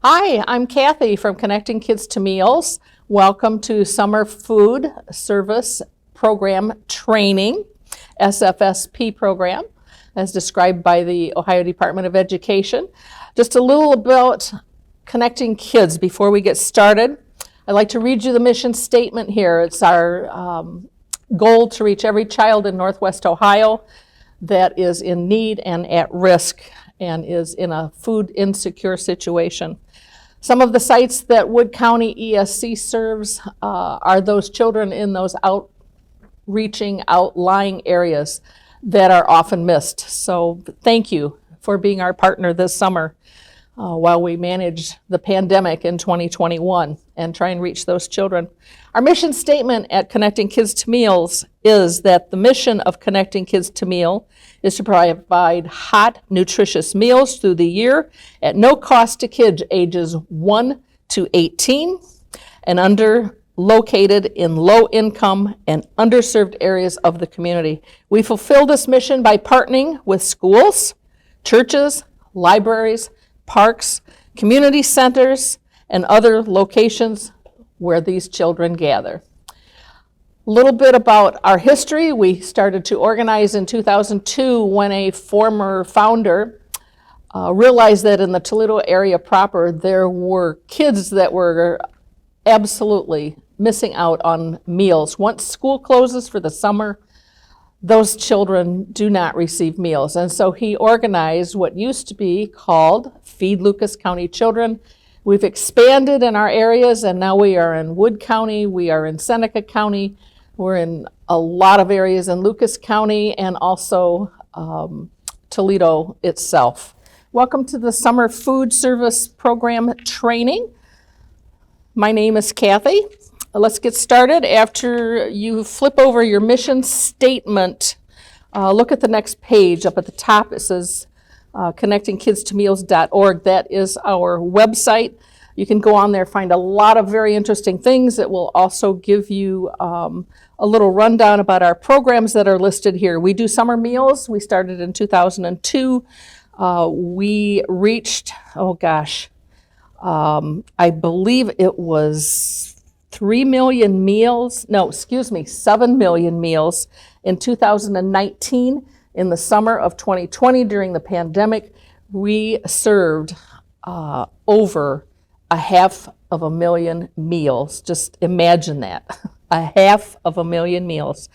Hi, I'm Kathy from Connecting Kids to Meals. Welcome to Summer Food Service Program Training, SFSP program, as described by the Ohio Department of Education. Just a little about Connecting Kids before we get started. I'd like to read you the mission statement here. It's our goal to reach every child in Northwest Ohio that is in need and at risk and is in a food insecure situation. Some of the sites that Wood County ESC serves are those children in those outreaching, outlying areas that are often missed. So thank you for being our partner this summer while we manage the pandemic in 2021 and try and reach those children. Our mission statement at Connecting Kids to Meals is that the mission of Connecting Kids to Meal is to provide hot, nutritious meals through the year at no cost to kids ages 1 to 18 and located in low-income and underserved areas of the community. We fulfill this mission by partnering with schools, churches, libraries, parks, community centers, and other locations where these children gather. A little bit about our history. We started to organize in 2002 when a former founder realized that in the Toledo area proper there were kids that were absolutely missing out on meals. Once school closes for the summer, those children do not receive meals. And so he organized what used to be called Feed Lucas County Children. We've expanded in our areas, and now we are in Wood County, we are in Seneca County, we're in a lot of areas in Lucas County and also Toledo itself. Welcome to the Summer Food Service Program Training. My name is Kathy. Let's get started. After you flip over your mission statement, look at the next page. Up at the top it says connectingkidstomeals.org. That is our website. You can go on there, find a lot of very interesting things. It will also give you a little rundown about our programs that are listed here. We do summer meals. We started in 2002. We reached, I believe it was 7 million meals in 2019. In the summer of 2020, during the pandemic, we served over 500,000 meals. Just imagine that, 500,000 meals.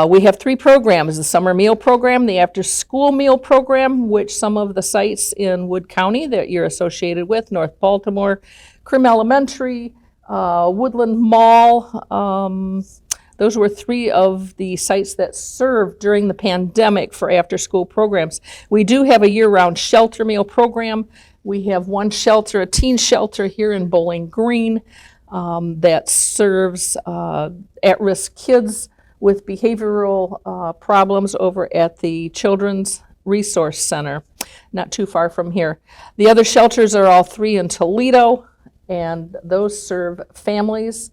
We have 3 programs: the summer meal program, the after-school meal program, which some of the sites in Wood County that you're associated with, North Baltimore, Krim Elementary, Woodland Mall, those were 3 of the sites that served during the pandemic for after-school programs. We do have a year-round shelter meal program. We have one shelter, a teen shelter here in Bowling Green, that serves at-risk kids with behavioral problems over at the Children's Resource Center, not too far from here. The other shelters are all 3 in Toledo, and those serve families,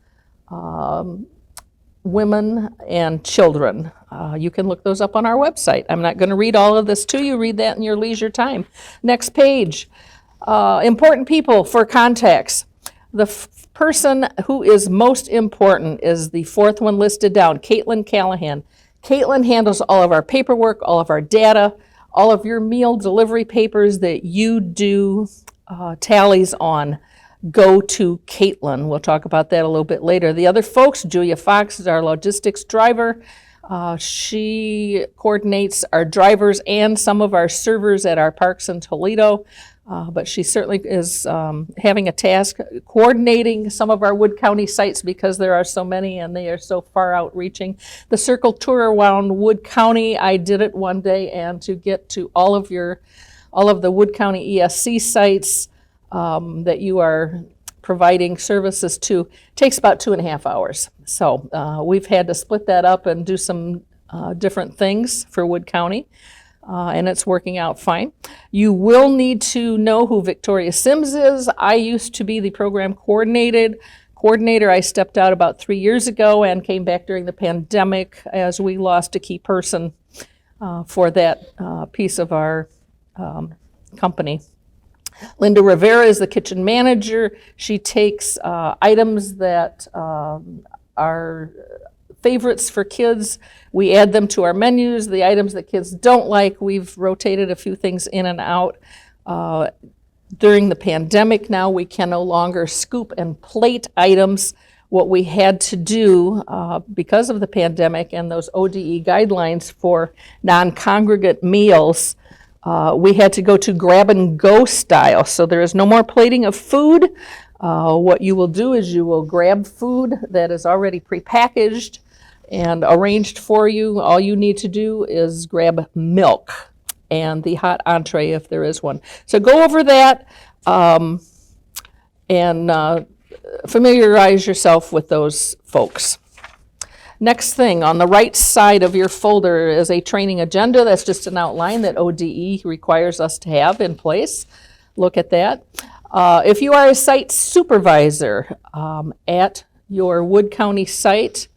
women, and children. You can look those up on our website. I'm not going to read all of this to you. Read that in your leisure time. Next page. Important people for contacts. The person who is most important is the 4th one listed down, Caitlin Callahan. Caitlin handles all of our paperwork, all of our data, all of your meal delivery papers that you do tallies on. Go to Caitlin. We'll talk about that a little bit later. The other folks, Julia Fox is our logistics driver. She coordinates our drivers and some of our servers at our parks in Toledo. But she certainly is having a task coordinating some of our Wood County sites because there are so many and they are so far outreaching. The Circle Tour around Wood County, I did it one day, and to get to all of the Wood County ESC sites that you are providing services to takes about 2.5 hours. So we've had to split that up and do some different things for Wood County. And it's working out fine. You will need to know who Victoria Sims is. I used to be the program coordinator. I stepped out about 3 years ago and came back during the pandemic as we lost a key person for that piece of our company. Linda Rivera is the kitchen manager. She takes items that are favorites for kids. We add them to our menus. The items that kids don't like, we've rotated a few things in and out. During the pandemic now, we can no longer scoop and plate items. What we had to do because of the pandemic and those ODE guidelines for non-congregate meals, we had to go to grab and go style. So there is no more plating of food. What you will do is you will grab food that is already prepackaged and arranged for you. All you need to do is grab milk and the hot entree if there is one. So go over that and familiarize yourself with those folks. Next thing, on the right side of your folder is a training agenda. That's just an outline that ODE requires us to have in place. Look at that. If you are a site supervisor at your Wood County site,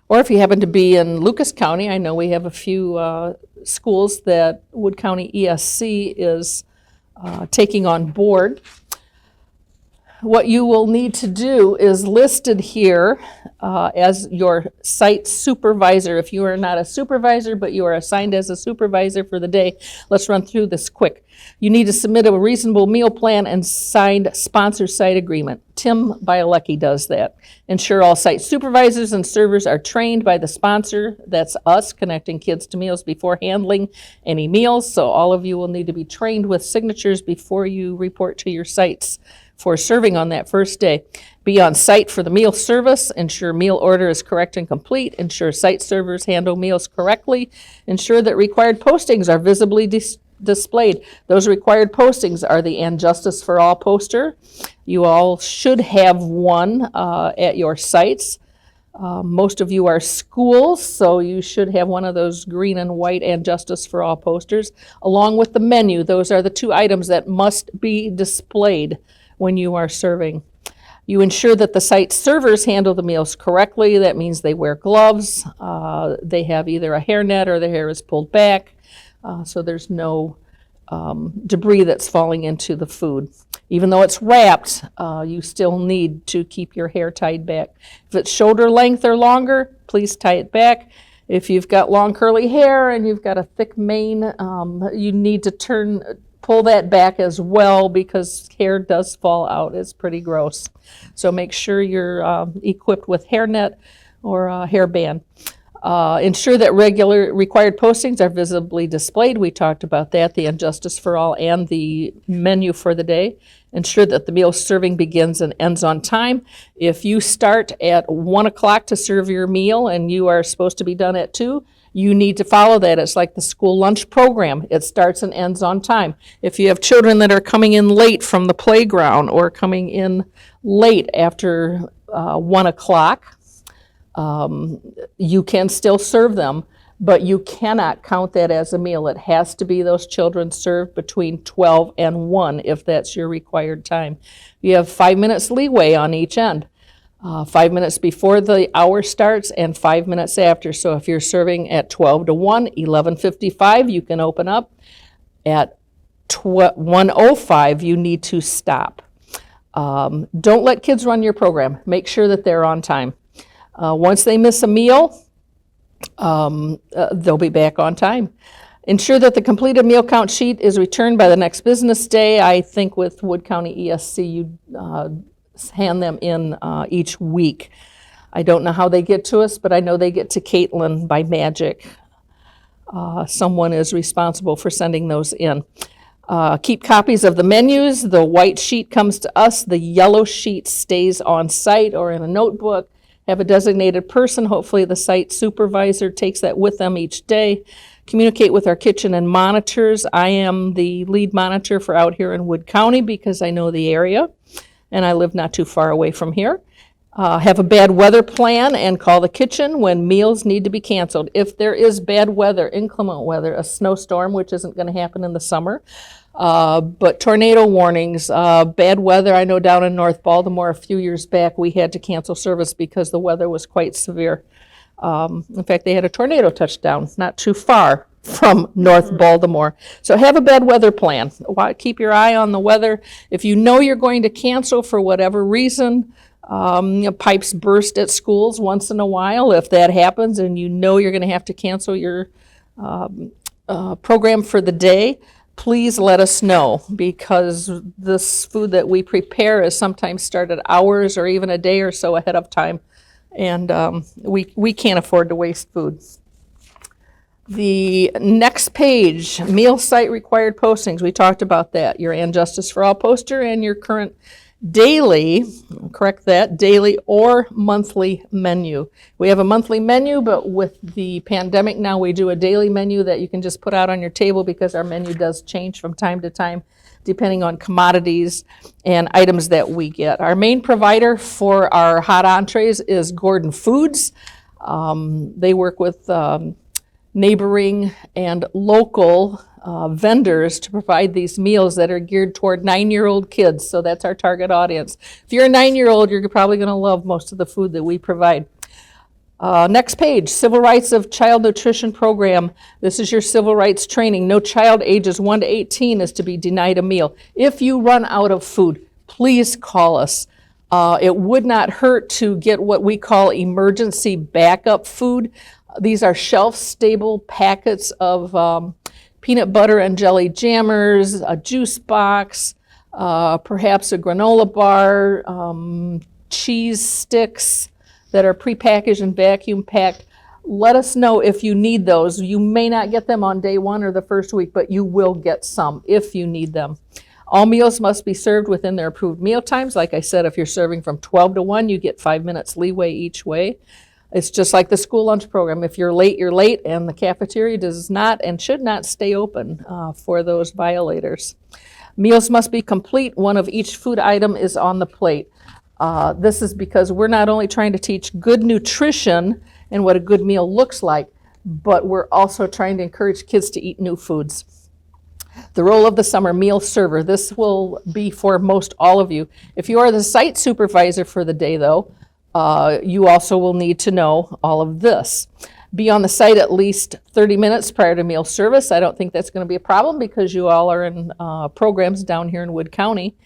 or if you happen to be in Lucas County, I know we have a few schools that Wood County ESC is taking on board. What you will need to do is listed here as your site supervisor. If you are not a supervisor, but you are assigned as a supervisor for the day, let's run through this quick. You need to submit a reasonable meal plan and signed sponsor site agreement. Tim Bielecki does that. Ensure all site supervisors and servers are trained by the sponsor. That's us, Connecting Kids to Meals, before handling any meals. So all of you will need to be trained with signatures before you report to your sites for serving on that first day. Be on site for the meal service. Ensure meal order is correct and complete. Ensure site servers handle meals correctly. Ensure that required postings are visibly displayed. Those required postings are the And Justice for All poster. You all should have one at your sites. Most of you are schools, so you should have one of those green and white And Justice for All posters, along with the menu. Those are the two items that must be displayed when you are serving. You ensure that the site servers handle the meals correctly. That means they wear gloves. They have either a hairnet or their hair is pulled back, so there's no debris that's falling into the food. Even though it's wrapped, you still need to keep your hair tied back. If it's shoulder length or longer, please tie it back. If you've got long curly hair and you've got a thick mane, you need to pull that back as well, because hair does fall out. It's pretty gross. So make sure you're equipped with hairnet or a hairband. Ensure that regular required postings are visibly displayed. We talked about that, the And Justice for All and the menu for the day. Ensure that the meal serving begins and ends on time. If you start at 1 o'clock to serve your meal and you are supposed to be done at 2, you need to follow that. It's like the school lunch program. It starts and ends on time. If you have children that are coming in late from the playground or coming in late after 1 o'clock, you can still serve them, but you cannot count that as a meal. It has to be those children served between 12 and 1 if that's your required time. You have 5 minutes leeway on each end. 5 minutes before the hour starts and 5 minutes after. So if you're serving at 12 to 1, 11:55, you can open up. At 1:05, you need to stop. Don't let kids run your program. Make sure that they're on time. Once they miss a meal, they'll be back on time. Ensure that the completed meal count sheet is returned by the next business day. I think with Wood County ESC, you hand them in each week. I don't know how they get to us, but I know they get to Caitlin by magic. Someone is responsible for sending those in. Keep copies of the menus. The white sheet comes to us. The yellow sheet stays on site or in a notebook. Have a designated person. Hopefully the site supervisor takes that with them each day. Communicate with our kitchen and monitors. I am the lead monitor for out here in Wood County because I know the area and I live not too far away from here. Have a bad weather plan and call the kitchen when meals need to be canceled. If there is bad weather, inclement weather, a snowstorm, which isn't going to happen in the summer, but tornado warnings, bad weather. I know down in North Baltimore a few years back we had to cancel service because the weather was quite severe. In fact, they had a tornado touchdown not too far from North Baltimore. So have a bad weather plan. Keep your eye on the weather. If you know you're going to cancel for whatever reason, pipes burst at schools once in a while. If that happens and you know you're going to have to cancel your program for the day, please let us know, because this food that we prepare is sometimes started hours or even a day or so ahead of time, and we can't afford to waste food. The next page, meal site required postings. We talked about that. Your And Justice for All poster and your current daily, correct that, daily or monthly menu. We have a monthly menu, but with the pandemic now, we do a daily menu that you can just put out on your table, because our menu does change from time to time depending on commodities and items that we get. Our main provider for our hot entrees is Gordon Foods. They work with neighboring and local vendors to provide these meals that are geared toward 9-year-old kids. So that's our target audience. If you're a 9-year-old, you're probably going to love most of the food that we provide. Next page, Civil Rights of Child Nutrition Program. This is your civil rights training. No child ages 1 to 18 is to be denied a meal. If you run out of food, please call us. It would not hurt to get what we call emergency backup food. These are shelf-stable packets of peanut butter and jelly jammers, a juice box, perhaps a granola bar, cheese sticks that are prepackaged and vacuum packed. Let us know if you need those. You may not get them on day one or the first week, but you will get some if you need them. All meals must be served within their approved meal times. Like I said, if you're serving from 12 to 1, you get 5 minutes leeway each way. It's just like the school lunch program. If you're late, you're late, and the cafeteria does not and should not stay open for those violators. Meals must be complete. One of each food item is on the plate. This is because we're not only trying to teach good nutrition and what a good meal looks like, but we're also trying to encourage kids to eat new foods. The role of the summer meal server. This will be for most all of you. If you are the site supervisor for the day, though, you also will need to know all of this. Be on the site at least 30 minutes prior to meal service. I don't think that's going to be a problem, because you all are in programs down here in Wood County.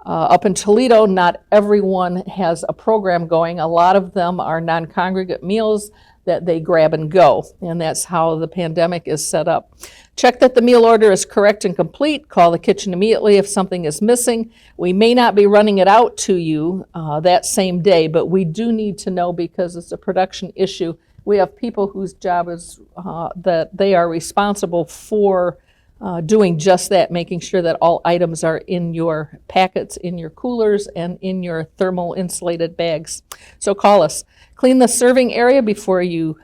Up in Toledo, not everyone has a program going. A lot of them are non-congregate meals that they grab and go, and that's how the pandemic is set up. Check that the meal order is correct and complete. Call the kitchen immediately if something is missing. We may not be running it out to you that same day, but we do need to know, because it's a production issue. We have people whose job is that they are responsible for doing just that, making sure that all items are in your packets, in your coolers, and in your thermal insulated bags. So call us. Clean the serving area before you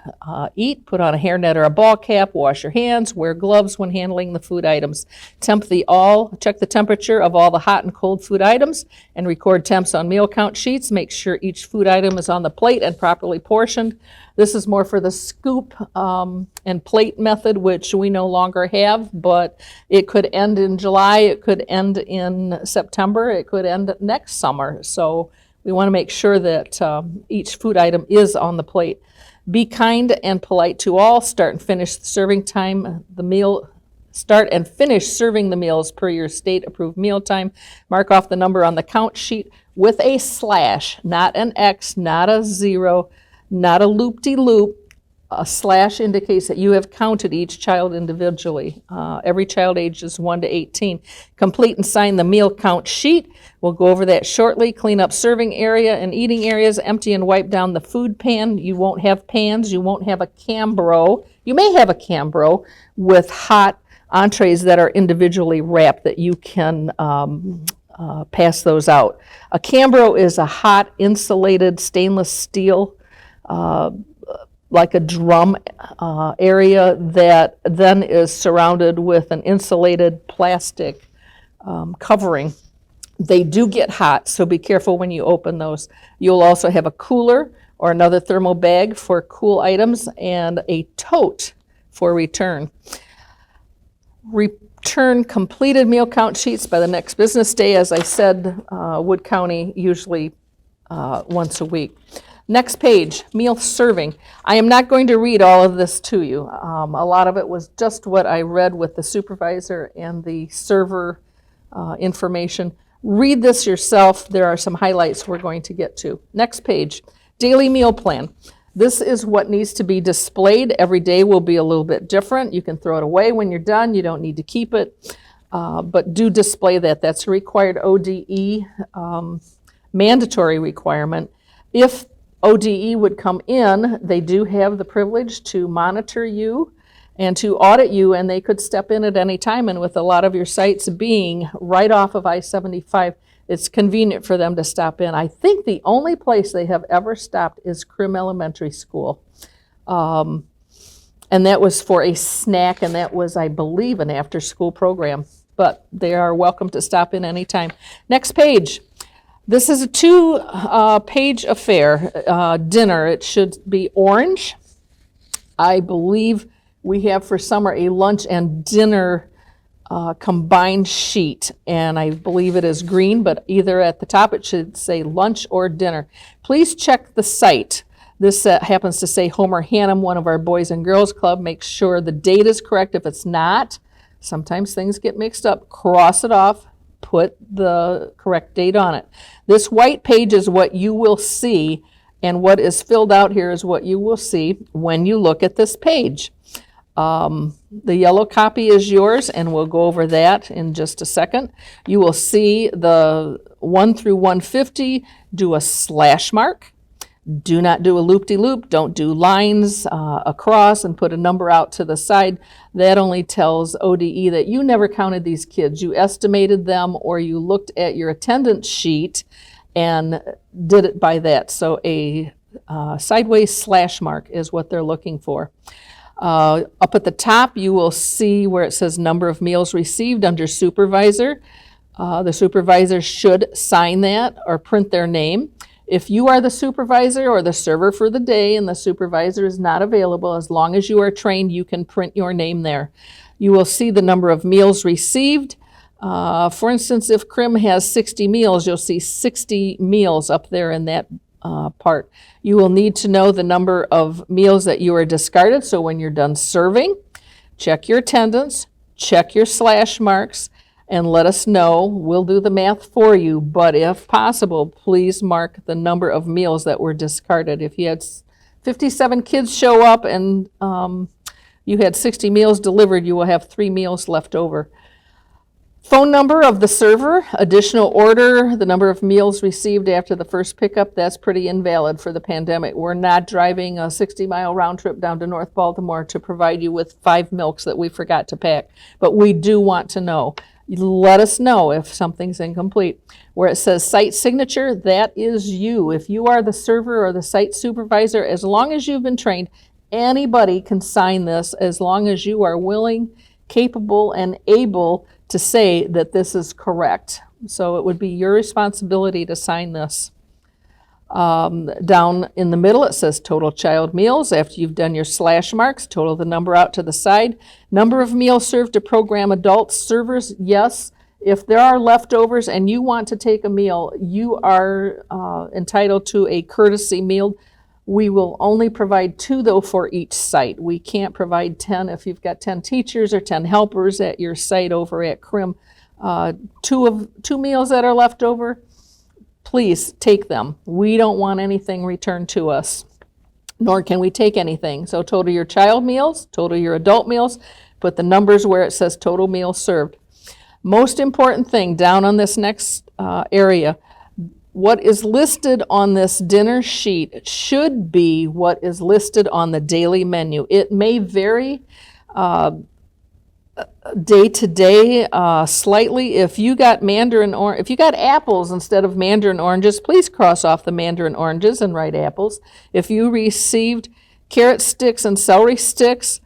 eat. Put on a hairnet or a ball cap. Wash your hands. Wear gloves when handling the food items. Check the temperature of all the hot and cold food items, and record temps on meal count sheets. Make sure each food item is on the plate and properly portioned. This is more for the scoop and plate method, which we no longer have, but it could end in July, it could end in September, it could end next summer. So we want to make sure that each food item is on the plate. Be kind and polite to all. Start and finish the serving time. Start and finish serving the meals per your state-approved meal time. Mark off the number on the count sheet with a slash, not an X, not a 0, not a loop-de-loop. A slash indicates that you have counted each child individually. Every child ages 1 to 18. Complete and sign the meal count sheet. We'll go over that shortly. Clean up serving area and eating areas. Empty and wipe down the food pan. You won't have pans. You won't have a Cambro. You may have a Cambro with hot entrees that are individually wrapped that you can pass those out. A Cambro is a hot insulated stainless steel like a drum area that then is surrounded with an insulated plastic covering. They do get hot, so be careful when you open those. You'll also have a cooler or another thermal bag for cool items, and a tote for return. Return completed meal count sheets by the next business day. As I said, Wood County usually once a week. Next page, meal serving. I am not going to read all of this to you. A lot of it was just what I read with the supervisor and the server information. Read this yourself. There are some highlights we're going to get to. Next page, daily meal plan. This is what needs to be displayed. Every day will be a little bit different. You can throw it away when you're done. You don't need to keep it. But do display that. That's a required ODE mandatory requirement. If ODE would come in, they do have the privilege to monitor you and to audit you, and they could step in at any time. And with a lot of your sites being right off of I-75, it's convenient for them to stop in. I think the only place they have ever stopped is Krim Elementary School. And that was for a snack, and that was, I believe, an after-school program. But they are welcome to stop in anytime. Next page. This is a two-page affair, dinner. It should be orange. I believe we have for summer a lunch and dinner combined sheet, and I believe it is green, but either at the top it should say lunch or dinner. Please check the site. This happens to say Homer Hannum, one of our Boys and Girls Club. Make sure the date is correct. If it's not, sometimes things get mixed up. Cross it off. Put the correct date on it. This white page is what you will see, and what is filled out here is what you will see when you look at this page. The yellow copy is yours, and we'll go over that in just a second. You will see the 1 through 150, do a slash mark. Do not do a loop-de-loop. Don't do lines across and put a number out to the side. That only tells ODE that you never counted these kids. You estimated them, or you looked at your attendance sheet and did it by that. So a sideways slash mark is what they're looking for. Up at the top, you will see where it says number of meals received under supervisor. The supervisor should sign that or print their name. If you are the supervisor or the server for the day and the supervisor is not available, as long as you are trained, you can print your name there. You will see the number of meals received. For instance, if Krim has 60 meals, you'll see 60 meals up there in that part. You will need to know the number of meals that you are discarded, so when you're done serving, check your attendance, check your slash marks, and let us know. We'll do the math for you, but if possible, please mark the number of meals that were discarded. If you had 57 kids show up and you had 60 meals delivered, you will have 3 meals left over. Phone number of the server, additional order, the number of meals received after the first pickup, that's pretty invalid for the pandemic. We're not driving a 60-mile round trip down to North Baltimore to provide you with 5 milks that we forgot to pack, but we do want to know. Let us know if something's incomplete. Where it says site signature, that is you. If you are the server or the site supervisor, as long as you've been trained, anybody can sign this as long as you are willing, capable, and able to say that this is correct. So it would be your responsibility to sign this. Down in the middle, it says total child meals. After you've done your slash marks, total the number out to the side. Number of meals served to program adults. Servers, yes. If there are leftovers and you want to take a meal, you are entitled to a courtesy meal. We will only provide 2, though, for each site. We can't provide 10 if you've got 10 teachers or 10 helpers at your site over at Krim. 2 meals that are left over, please take them. We don't want anything returned to us, nor can we take anything. So total your child meals, total your adult meals, put the numbers where it says total meals served. Most important thing down on this next area, what is listed on this dinner sheet should be what is listed on the daily menu. It may vary day to day slightly. If you got if you got apples instead of mandarin oranges, please cross off the mandarin oranges and write apples. If you received carrot sticks and celery sticks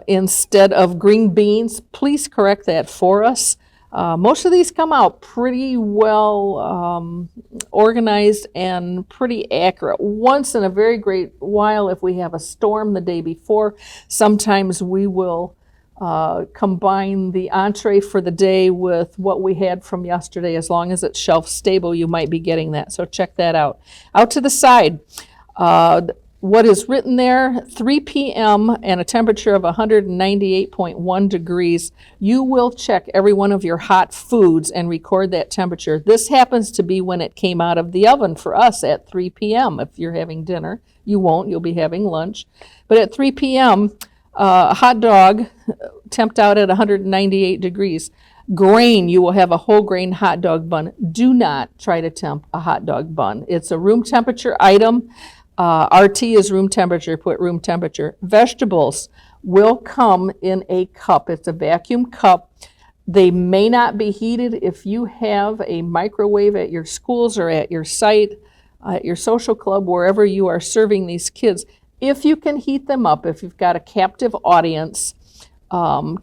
instead of green beans, please correct that for us. Most of these come out pretty well organized and pretty accurate. Once in a very great while, if we have a storm the day before, sometimes we will combine the entree for the day with what we had from yesterday. As long as it's shelf stable, you might be getting that. So check that out. Out to the side, what is written there, 3 p.m. and a temperature of 198.1 degrees. You will check every one of your hot foods and record that temperature. This happens to be when it came out of the oven for us at 3 p.m. If you're having dinner, you won't, you'll be having lunch. But at 3 p.m., a hot dog temped out at 198 degrees. Grain, you will have a whole grain hot dog bun. Do not try to temp a hot dog bun. It's a room temperature item. RT is room temperature, put room temperature. Vegetables will come in a cup. It's a vacuum cup. They may not be heated. If you have a microwave at your schools or at your site, at your social club, wherever you are serving these kids, if you can heat them up, if you've got a captive audience,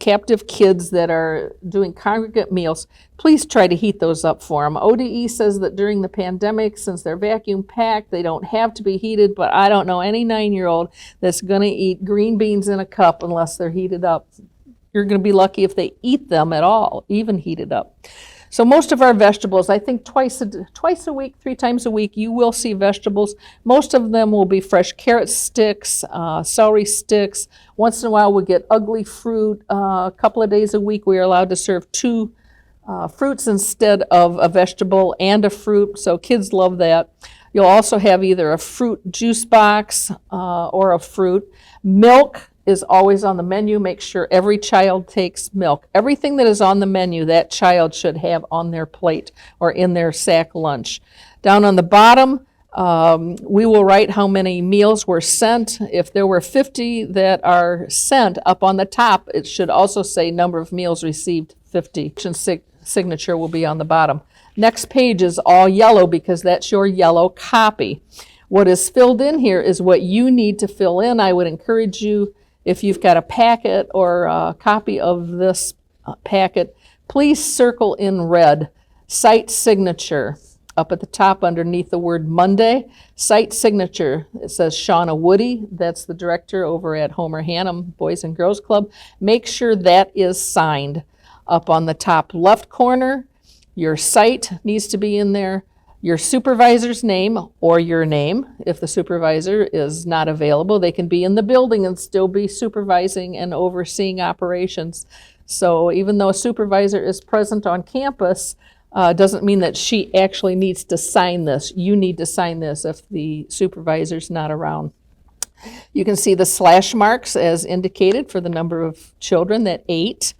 captive kids that are doing congregate meals, please try to heat those up for them. ODE says that during the pandemic, since they're vacuum packed, they don't have to be heated, but I don't know any 9-year-old that's going to eat green beans in a cup unless they're heated up. You're going to be lucky if they eat them at all, even heated up. So most of our vegetables, I think twice a week, 3 times a week, you will see vegetables. Most of them will be fresh carrot sticks, celery sticks. Once in a while we'll get ugly fruit. A couple of days a week we are allowed to serve 2 fruits instead of a vegetable and a fruit, so kids love that. You'll also have either a fruit juice box or a fruit. Milk is always on the menu. Make sure every child takes milk. Everything that is on the menu, that child should have on their plate or in their sack lunch. Down on the bottom, we will write how many meals were sent. If there were 50 that are sent, up on the top, it should also say number of meals received, 50. Signature will be on the bottom. Next page is all yellow because that's your yellow copy. What is filled in here is what you need to fill in. I would encourage you, if you've got a packet or a copy of this packet, please circle in red site signature up at the top underneath the word Monday. Site signature, it says Shauna Woody. That's the director over at Homer Hannum Boys and Girls Club. Make sure that is signed. Up on the top left corner, your site needs to be in there. Your supervisor's name or your name. If the supervisor is not available, they can be in the building and still be supervising and overseeing operations. So even though a supervisor is present on campus, doesn't mean that she actually needs to sign this. You need to sign this if the supervisor's not around. You can see the slash marks as indicated for the number of children that ate.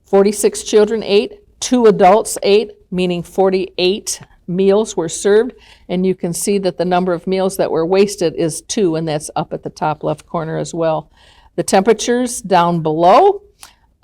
46 children ate, 2 adults ate, meaning 48 meals were served, and you can see that the number of meals that were wasted is 2, and that's up at the top left corner as well. The temperatures down below,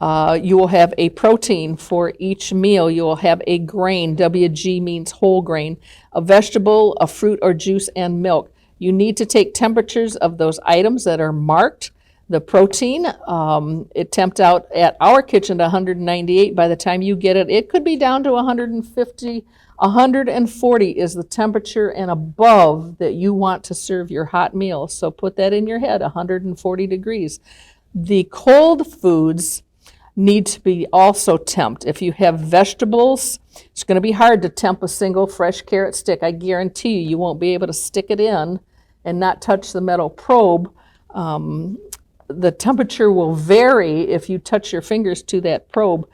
you will have a protein for each meal. You will have a grain, WG means whole grain, a vegetable, a fruit or juice, and milk. You need to take temperatures of those items that are marked. The protein, it temped out at our kitchen to 198. By the time you get it, it could be down to 150. 140 is the temperature and above that you want to serve your hot meal. So put that in your head, 140 degrees. The cold foods need to be also temped. If you have vegetables, it's going to be hard to temp a single fresh carrot stick. I guarantee you won't be able to stick it in and not touch the metal probe. The temperature will vary if you touch your fingers to that probe.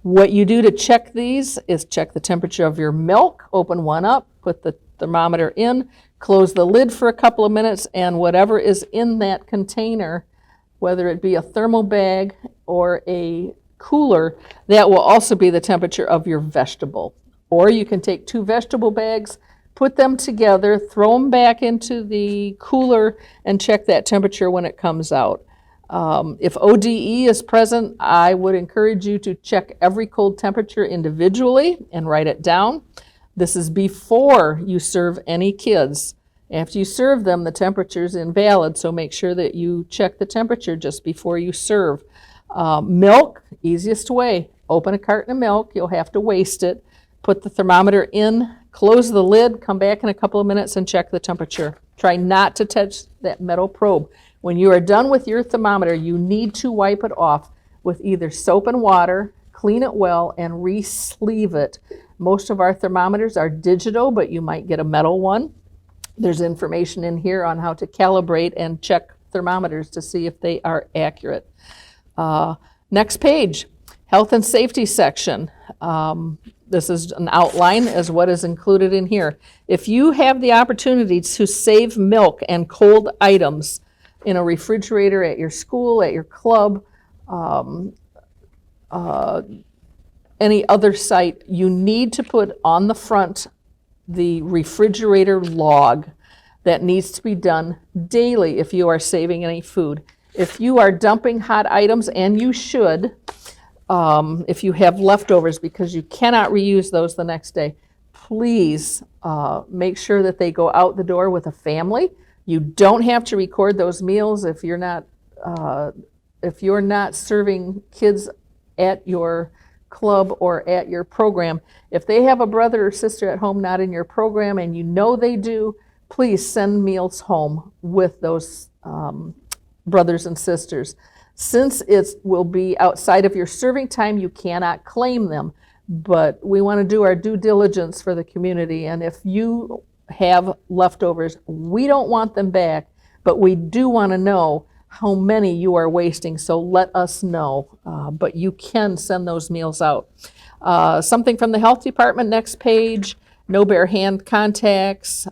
What you do to check these is check the temperature of your milk, open one up, put the thermometer in, close the lid for a couple of minutes, and whatever is in that container, whether it be a thermal bag or a cooler, that will also be the temperature of your vegetable. Or you can take 2 vegetable bags, put them together, throw them back into the cooler, and check that temperature when it comes out. If ODE is present, I would encourage you to check every cold temperature individually and write it down. This is before you serve any kids. After you serve them, the temperature is invalid, so make sure that you check the temperature just before you serve. Milk, easiest way. Open a carton of milk, you'll have to waste it. Put the thermometer in, close the lid, come back in a couple of minutes and check the temperature. Try not to touch that metal probe. When you are done with your thermometer, you need to wipe it off with either soap and water, clean it well, and re-sleeve it. Most of our thermometers are digital, but you might get a metal one. There's information in here on how to calibrate and check thermometers to see if they are accurate. Next page, health and safety section. This is an outline as what is included in here. If you have the opportunity to save milk and cold items in a refrigerator at your school, at your club, any other site, you need to put on the front the refrigerator log. That needs to be done daily if you are saving any food. If you are dumping hot items, and you should, if you have leftovers, because you cannot reuse those the next day, please make sure that they go out the door with a family. You don't have to record those meals if you're not serving kids at your club or at your program. If they have a brother or sister at home not in your program and you know they do, please send meals home with those brothers and sisters. Since it will be outside of your serving time, you cannot claim them, but we want to do our due diligence for the community, and if you have leftovers, we don't want them back, but we do want to know how many you are wasting, so let us know, but you can send those meals out. Something from the health department, next page, no bare hand contacts,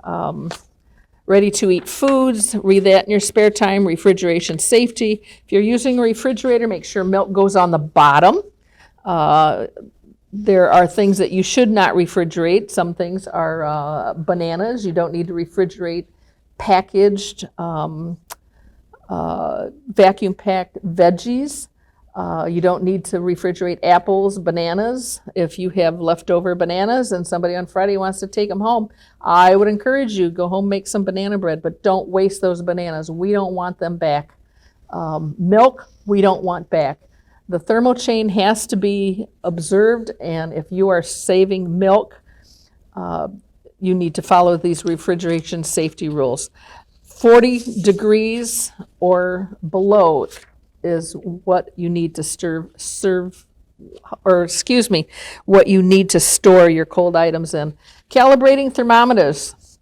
ready-to-eat foods, read that in your spare time, refrigeration safety. If you're using a refrigerator, make sure milk goes on the bottom. There are things that you should not refrigerate. Some things are bananas. You don't need to refrigerate packaged, vacuum-packed veggies. You don't need to refrigerate apples, bananas. If you have leftover bananas and somebody on Friday wants to take them home, I would encourage you, go home, make some banana bread, but don't waste those bananas. We don't want them back. Milk, we don't want back. The thermal chain has to be observed, and if you are saving milk, you need to follow these refrigeration safety rules. 40 degrees or below is what you need to what you need to store your cold items in. Calibrating thermometers.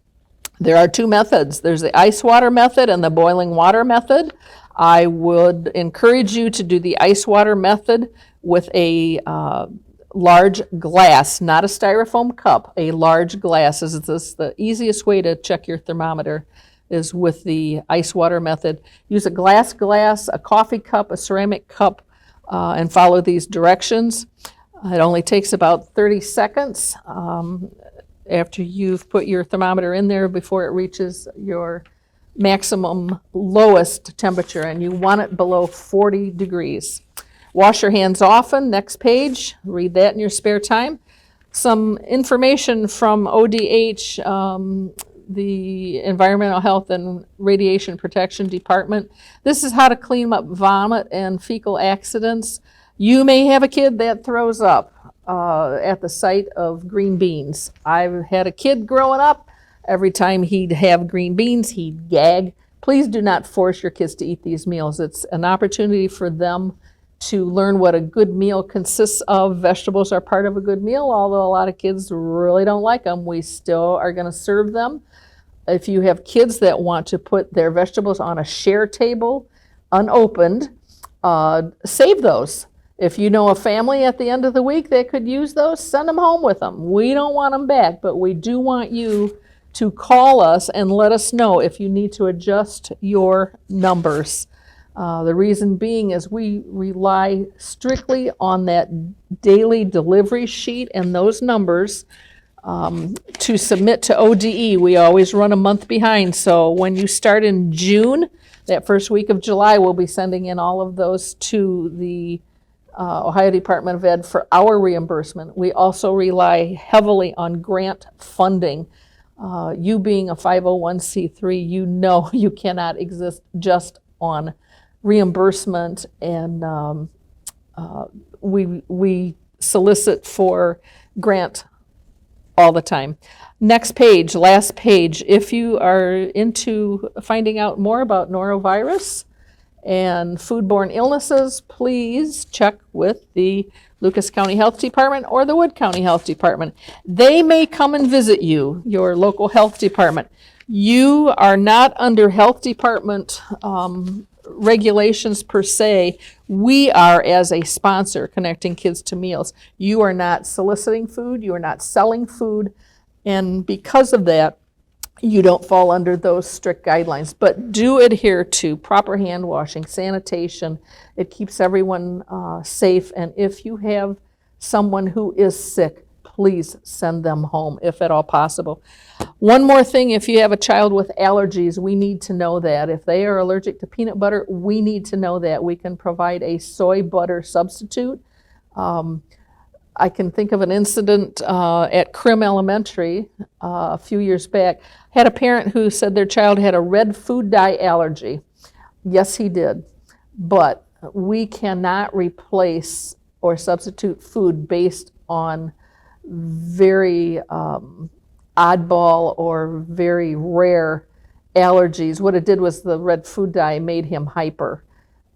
There are two methods. There's the ice water method and the boiling water method. I would encourage you to do the ice water method with a large glass, not a styrofoam cup, a large glass. This is the easiest way to check your thermometer, is with the ice water method. Use a glass, a coffee cup, a ceramic cup, and follow these directions. It only takes about 30 seconds after you've put your thermometer in there before it reaches your maximum lowest temperature, and you want it below 40 degrees. Wash your hands often. Next page, read that in your spare time. Some information from ODH, the Environmental Health and Radiation Protection Department. This is how to clean up vomit and fecal accidents. You may have a kid that throws up at the sight of green beans. I've had a kid growing up, every time he'd have green beans, he'd gag. Please do not force your kids to eat these meals. It's an opportunity for them to learn what a good meal consists of. Vegetables are part of a good meal, although a lot of kids really don't like them. We still are going to serve them. If you have kids that want to put their vegetables on a share table, unopened, save those. If you know a family at the end of the week that could use those, send them home with them. We don't want them back, but we do want you to call us and let us know if you need to adjust your numbers. The reason being is we rely strictly on that daily delivery sheet and those numbers to submit to ODE. We always run a month behind, so when you start in June, that first week of July, we'll be sending in all of those to the Ohio Department of Ed for our reimbursement. We also rely heavily on grant funding. You being a 501c3, you know you cannot exist just on reimbursement, and we solicit for grant all the time. Next page, last page. If you are into finding out more about norovirus and foodborne illnesses, please check with the Lucas County Health Department or the Wood County Health Department. They may come and visit you, your local health department. You are not under health department regulations per se. We are, as a sponsor, Connecting Kids to Meals. You are not soliciting food, you are not selling food, and because of that, you don't fall under those strict guidelines. But do adhere to proper hand washing, sanitation. It keeps everyone safe, and if you have someone who is sick, please send them home if at all possible. One more thing, if you have a child with allergies, we need to know that. If they are allergic to peanut butter, we need to know that. We can provide a soy butter substitute. I can think of an incident at Crim Elementary a few years back. Had a parent who said their child had a red food dye allergy. Yes, he did. But we cannot replace or substitute food based on very oddball or very rare allergies. What it did was the red food dye made him hyper.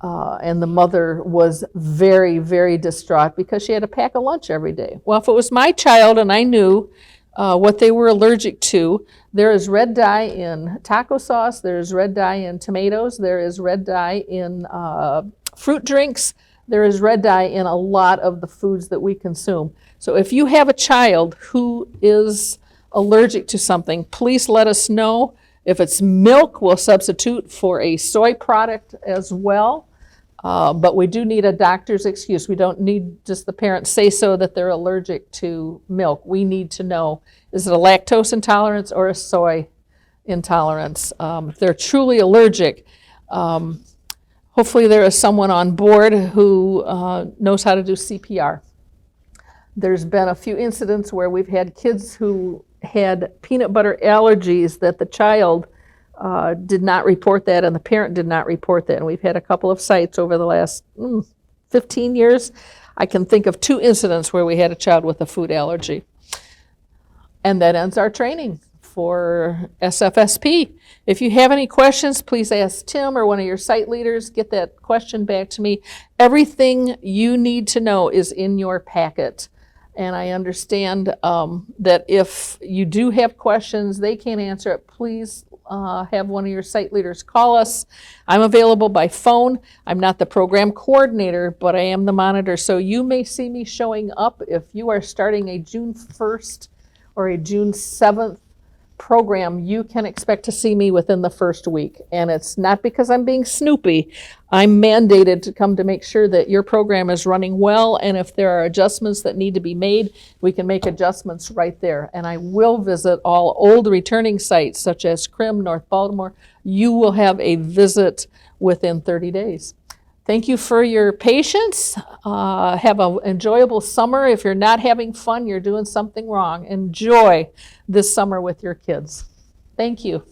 And the mother was very, very distraught because she had to pack a lunch every day. Well, if it was my child and I knew what they were allergic to, there is red dye in taco sauce, there is red dye in tomatoes, there is red dye in fruit drinks, there is red dye in a lot of the foods that we consume. So if you have a child who is allergic to something, please let us know. If it's milk, we'll substitute for a soy product as well. But we do need a doctor's excuse. We don't need just the parents say so that they're allergic to milk. We need to know, is it a lactose intolerance or a soy intolerance? If they're truly allergic, hopefully there is someone on board who knows how to do CPR. There's been a few incidents where we've had kids who had peanut butter allergies that the child did not report that and the parent did not report that. And we've had a couple of sites over the last 15 years. I can think of 2 incidents where we had a child with a food allergy. And that ends our training for SFSP. If you have any questions, please ask Tim or one of your site leaders. Get that question back to me. Everything you need to know is in your packet. And I understand that if you do have questions, they can't answer it, please have one of your site leaders call us. I'm available by phone. I'm not the program coordinator, but I am the monitor. So you may see me showing up if you are starting a June 1st or a June 7th program. You can expect to see me within the first week. And it's not because I'm being snoopy. I'm mandated to come to make sure that your program is running well, and if there are adjustments that need to be made, we can make adjustments right there. And I will visit all old returning sites such as Crim, North Baltimore. You will have a visit within 30 days. Thank you for your patience. Have an enjoyable summer. If you're not having fun, you're doing something wrong. Enjoy this summer with your kids. Thank you.